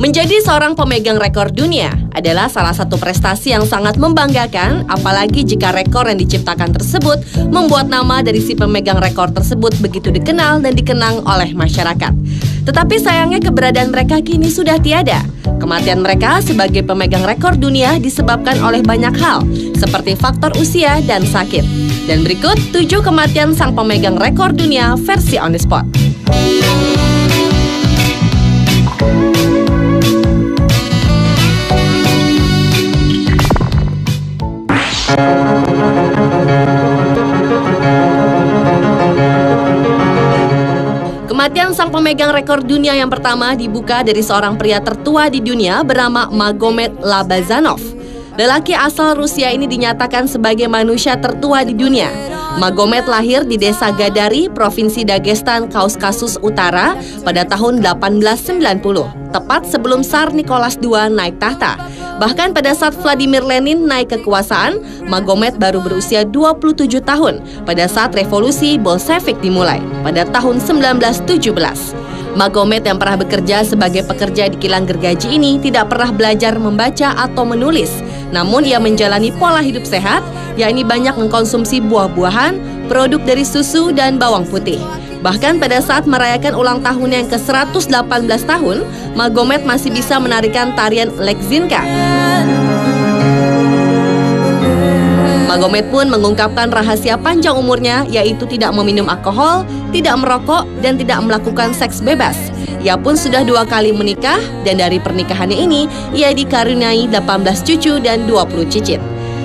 Menjadi seorang pemegang rekor dunia adalah salah satu prestasi yang sangat membanggakan, apalagi jika rekor yang diciptakan tersebut membuat nama dari si pemegang rekor tersebut begitu dikenal dan dikenang oleh masyarakat. Tetapi sayangnya keberadaan mereka kini sudah tiada. Kematian mereka sebagai pemegang rekor dunia disebabkan oleh banyak hal, seperti faktor usia dan sakit. Dan berikut 7 kematian sang pemegang rekor dunia versi On The Spot. Kematian sang pemegang rekor dunia yang pertama dibuka dari seorang pria tertua di dunia bernama Magomed Labazanov. Lelaki asal Rusia ini dinyatakan sebagai manusia tertua di dunia. Magomed lahir di desa Gadari, Provinsi Dagestan, Kaukasus Utara pada tahun 1890, tepat sebelum Tsar Nicholas II naik tahta. Bahkan pada saat Vladimir Lenin naik kekuasaan, Magomed baru berusia 27 tahun pada saat revolusi Bolshevik dimulai pada tahun 1917. Magomed yang pernah bekerja sebagai pekerja di kilang gergaji ini tidak pernah belajar membaca atau menulis. Namun ia menjalani pola hidup sehat, yakni banyak mengkonsumsi buah-buahan, produk dari susu dan bawang putih. Bahkan pada saat merayakan ulang tahun yang ke-118 tahun, Magomed masih bisa menarikan tarian Legzinka. Magomed pun mengungkapkan rahasia panjang umurnya, yaitu tidak meminum alkohol, tidak merokok, dan tidak melakukan seks bebas. Ia pun sudah 2 kali menikah, dan dari pernikahannya ini, ia dikaruniai 18 cucu dan 20 cicit.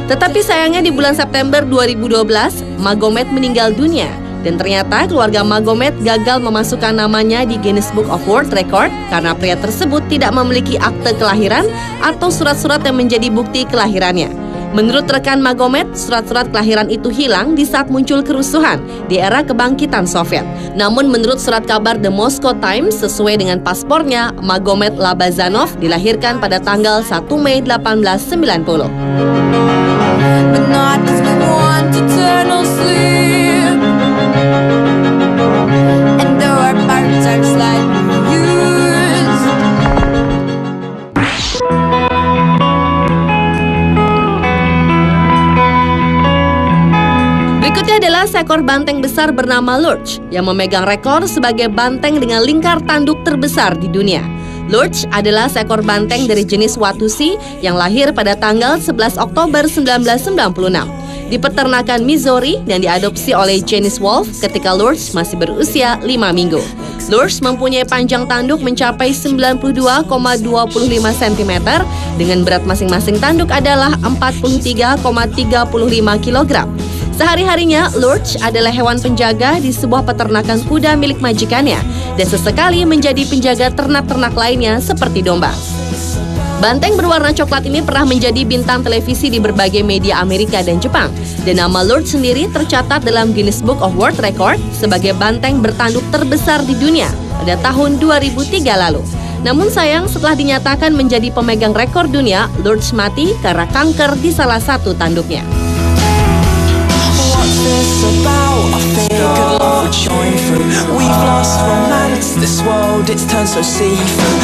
Tetapi sayangnya di bulan September 2012, Magomed meninggal dunia. Dan ternyata keluarga Magomed gagal memasukkan namanya di Guinness Book of World Record karena pria tersebut tidak memiliki akte kelahiran atau surat-surat yang menjadi bukti kelahirannya. Menurut rekan Magomed, surat-surat kelahiran itu hilang di saat muncul kerusuhan di era kebangkitan Soviet. Namun menurut surat kabar The Moscow Times, sesuai dengan paspornya, Magomed Labazanov dilahirkan pada tanggal 1 Mei 1890. Berikutnya adalah seekor banteng besar bernama Lurch yang memegang rekor sebagai banteng dengan lingkar tanduk terbesar di dunia. Lurch adalah seekor banteng dari jenis Watusi yang lahir pada tanggal 11 Oktober 1996 di peternakan Missouri dan diadopsi oleh Janice Wolf ketika Lurch masih berusia 5 minggu. Lurch mempunyai panjang tanduk mencapai 92,25 cm dengan berat masing-masing tanduk adalah 43,35 kg. Sehari-harinya, Lurch adalah hewan penjaga di sebuah peternakan kuda milik majikannya dan sesekali menjadi penjaga ternak-ternak lainnya seperti domba. Banteng berwarna coklat ini pernah menjadi bintang televisi di berbagai media Amerika dan Jepang. Dan nama Lurch sendiri tercatat dalam Guinness Book of World Record sebagai banteng bertanduk terbesar di dunia pada tahun 2003 lalu. Namun sayang, setelah dinyatakan menjadi pemegang rekor dunia, Lurch mati karena kanker di salah satu tanduknya. This about I feel good love would shine through. We've lost romance. This world it's turned so see-through.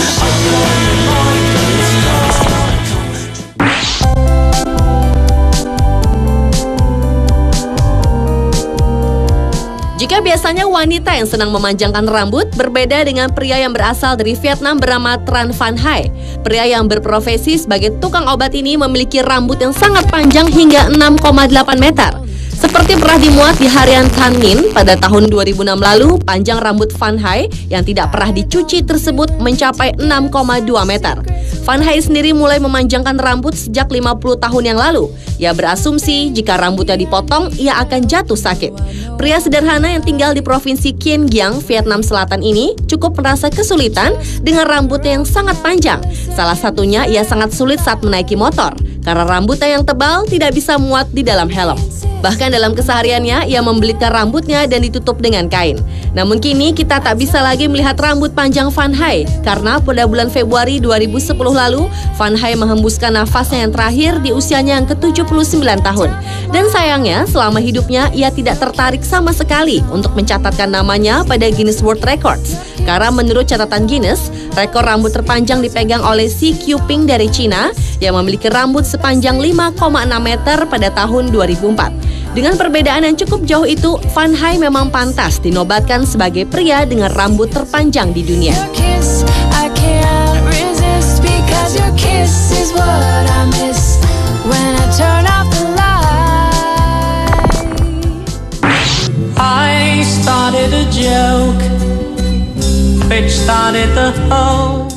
Jika biasanya wanita yang senang memanjangkan rambut berbeda dengan pria yang berasal dari Vietnam bernama Tran Van Hai. Pria yang berprofesi sebagai tukang obat ini memiliki rambut yang sangat panjang hingga 6,8 meter. Seperti pernah dimuat di harian Thanh Minh pada tahun 2006 lalu, panjang rambut Van Hai yang tidak pernah dicuci tersebut mencapai 6,2 meter. Van Hai sendiri mulai memanjangkan rambut sejak 50 tahun yang lalu. Ia berasumsi jika rambutnya dipotong, ia akan jatuh sakit. Pria sederhana yang tinggal di Provinsi Kiên Giang, Vietnam Selatan ini cukup merasa kesulitan dengan rambutnya yang sangat panjang. Salah satunya ia sangat sulit saat menaiki motor karena rambutnya yang tebal tidak bisa muat di dalam helm. Bahkan dalam kesehariannya, ia membelitkan rambutnya dan ditutup dengan kain. Namun kini kita tak bisa lagi melihat rambut panjang Van Hai karena pada bulan Februari 2010 lalu, Van Hai menghembuskan nafasnya yang terakhir di usianya yang ke-79 tahun. Dan sayangnya, selama hidupnya ia tidak tertarik sama sekali untuk mencatatkan namanya pada Guinness World Records Karena menurut catatan Guinness, rekor rambut terpanjang dipegang oleh Xi Jinping dari Cina yang memiliki rambut sepanjang 5,6 meter pada tahun 2004. Dengan perbedaan yang cukup jauh itu, Van Hai memang pantas dinobatkan sebagai pria dengan rambut terpanjang di dunia.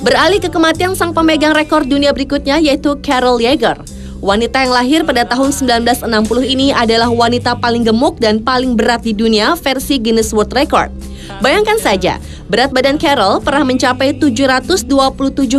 Beralih ke kematian sang pemegang rekor dunia berikutnya yaitu Carol Yeager. Wanita yang lahir pada tahun 1960 ini adalah wanita paling gemuk dan paling berat di dunia versi Guinness World Record. Bayangkan saja, berat badan Carol pernah mencapai 727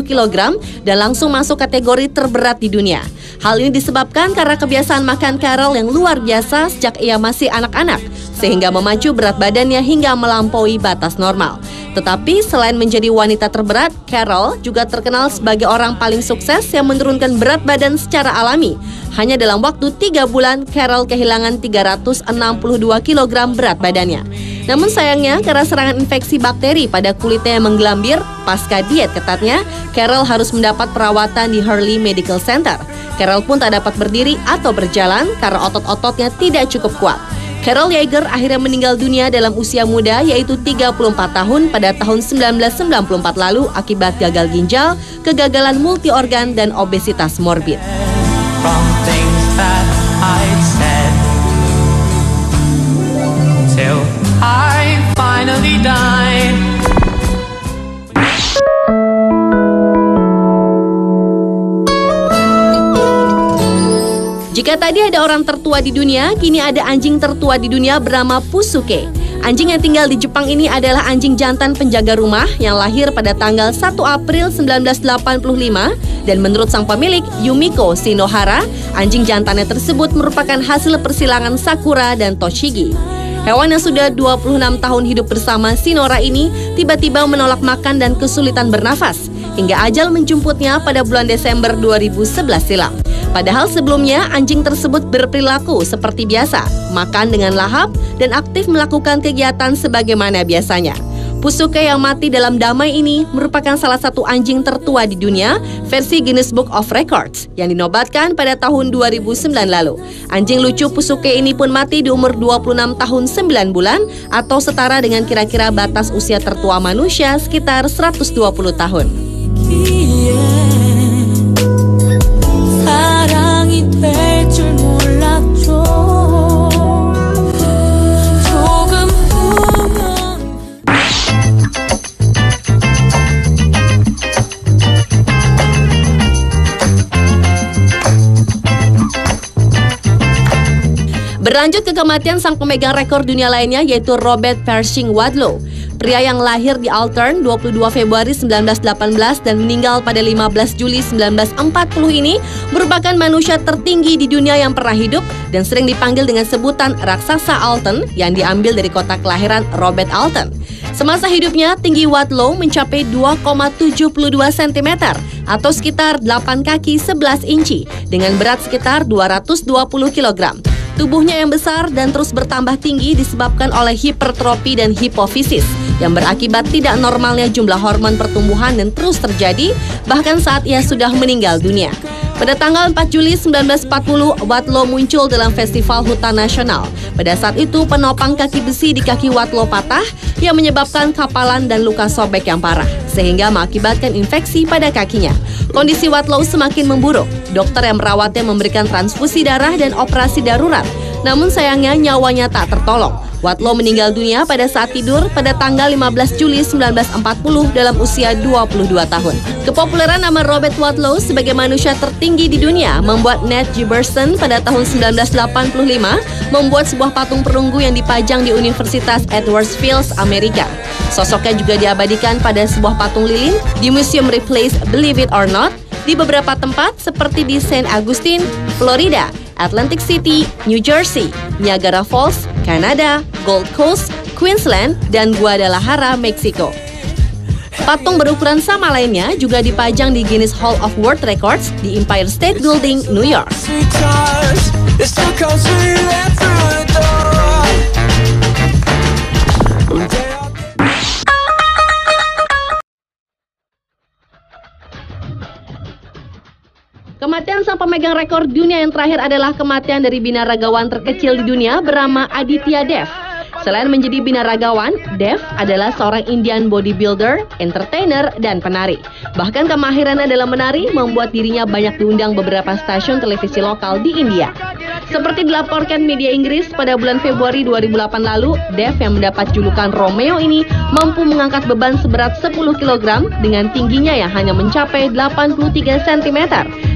kg dan langsung masuk kategori terberat di dunia. Hal ini disebabkan karena kebiasaan makan Carol yang luar biasa sejak ia masih anak-anak, sehingga memacu berat badannya hingga melampaui batas normal. Tetapi selain menjadi wanita terberat, Carol juga terkenal sebagai orang paling sukses yang menurunkan berat badan secara alami. Hanya dalam waktu 3 bulan, Carol kehilangan 362 kg berat badannya. Namun sayangnya, karena serangan infeksi bakteri pada kulitnya yang menggelambir, pasca diet ketatnya, Carol harus mendapat perawatan di Hurley Medical Center. Carol pun tak dapat berdiri atau berjalan karena otot-ototnya tidak cukup kuat. Carol Yeager akhirnya meninggal dunia dalam usia muda yaitu 34 tahun pada tahun 1994 lalu akibat gagal ginjal, kegagalan multiorgan, dan obesitas morbid. Jika tadi ada orang tertua di dunia, kini ada anjing tertua di dunia bernama Pusuke. Anjing yang tinggal di Jepang ini adalah anjing jantan penjaga rumah yang lahir pada tanggal 1 April 1985 dan menurut sang pemilik, Yumiko Shinohara, anjing jantannya tersebut merupakan hasil persilangan Sakura dan Toshigi. Hewan yang sudah 26 tahun hidup bersama Shinohara ini tiba-tiba menolak makan dan kesulitan bernafas hingga ajal menjemputnya pada bulan Desember 2011 silam. Padahal sebelumnya anjing tersebut berperilaku seperti biasa, makan dengan lahap dan aktif melakukan kegiatan sebagaimana biasanya. Pusuke yang mati dalam damai ini merupakan salah satu anjing tertua di dunia versi Guinness Book of Records yang dinobatkan pada tahun 2009 lalu. Anjing lucu Pusuke ini pun mati di umur 26 tahun 9 bulan atau setara dengan kira-kira batas usia tertua manusia sekitar 120 tahun. Berlanjut ke kematian sang pemegang rekor dunia lainnya yaitu Robert Pershing Wadlow. Pria yang lahir di Altern 22 Februari 1918 dan meninggal pada 15 Juli 1940 ini merupakan manusia tertinggi di dunia yang pernah hidup dan sering dipanggil dengan sebutan raksasa Alton yang diambil dari kota kelahiran Robert Alton. Semasa hidupnya, tinggi Wadlow mencapai 2,72 cm atau sekitar 8 kaki 11 inci dengan berat sekitar 220 kg. Tubuhnya yang besar dan terus bertambah tinggi disebabkan oleh hipertrofi dan hipofisis yang berakibat tidak normalnya jumlah hormon pertumbuhan dan terus terjadi bahkan saat ia sudah meninggal dunia. Pada tanggal 4 Juli 1940, Wadlow muncul dalam Festival Hutan Nasional. Pada saat itu, penopang kaki besi di kaki Wadlow patah yang menyebabkan kapalan dan luka sobek yang parah, sehingga mengakibatkan infeksi pada kakinya. Kondisi Wadlow semakin memburuk. Dokter yang merawatnya memberikan transfusi darah dan operasi darurat. Namun sayangnya nyawanya tak tertolong. Wadlow meninggal dunia pada saat tidur pada tanggal 15 Juli 1940 dalam usia 22 tahun. Kepopuleran nama Robert Wadlow sebagai manusia tertinggi di dunia membuat Ned Giberson pada tahun 1985 membuat sebuah patung perunggu yang dipajang di Universitas Edwardsville, Amerika. Sosoknya juga diabadikan pada sebuah patung lilin di Museum Ripley's Believe It or Not di beberapa tempat seperti di St. Augustine, Florida, Atlantic City, New Jersey, Niagara Falls, Kanada, Gold Coast, Queensland, dan Guadalajara, Meksiko. Patung berukuran sama lainnya juga dipajang di Guinness Hall of World Records di Empire State Building, New York. pemegang rekor dunia yang terakhir adalah kematian dari binaragawan terkecil di dunia bernama Aditya Dev. Selain menjadi binaragawan, Dev adalah seorang Indian bodybuilder, entertainer, dan penari. Bahkan kemahirannya dalam menari membuat dirinya banyak diundang beberapa stasiun televisi lokal di India. Seperti dilaporkan media Inggris pada bulan Februari 2008 lalu, Dev yang mendapat julukan Romeo ini mampu mengangkat beban seberat 10 kg dengan tingginya yang hanya mencapai 83 cm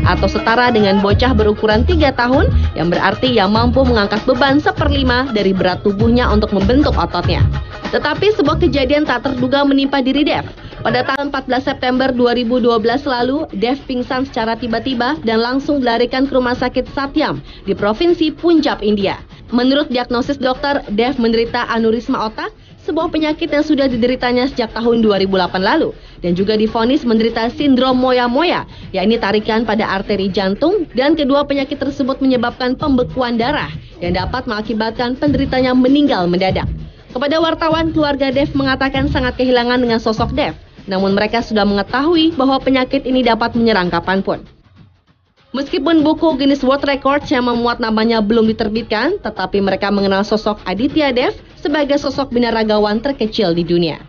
atau setara dengan bocah berukuran 3 tahun yang berarti ia mampu mengangkat beban 1/5 dari berat tubuhnya untuk membentuk ototnya. Tetapi sebuah kejadian tak terduga menimpa diri Dev. Pada tanggal 14 September 2012 lalu, Dev pingsan secara tiba-tiba dan langsung dilarikan ke Rumah Sakit Satyam di Provinsi Punjab, India. Menurut diagnosis dokter, Dev menderita aneurisma otak, sebuah penyakit yang sudah dideritanya sejak tahun 2008 lalu, dan juga divonis menderita sindrom moya-moya, yakni tarikan pada arteri jantung, dan kedua penyakit tersebut menyebabkan pembekuan darah yang dapat mengakibatkan penderitanya meninggal mendadak. Kepada wartawan, keluarga Dev mengatakan sangat kehilangan dengan sosok Dev, namun mereka sudah mengetahui bahwa penyakit ini dapat menyerang kapanpun. Meskipun buku Guinness World Records yang memuat namanya belum diterbitkan, tetapi mereka mengenal sosok Aditya Dev sebagai sosok binaragawan terkecil di dunia.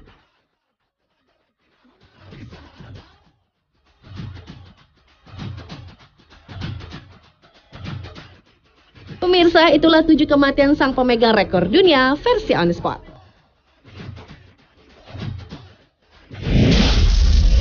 Pemirsa, itulah 7 kematian sang pemegang rekor dunia versi On The Spot.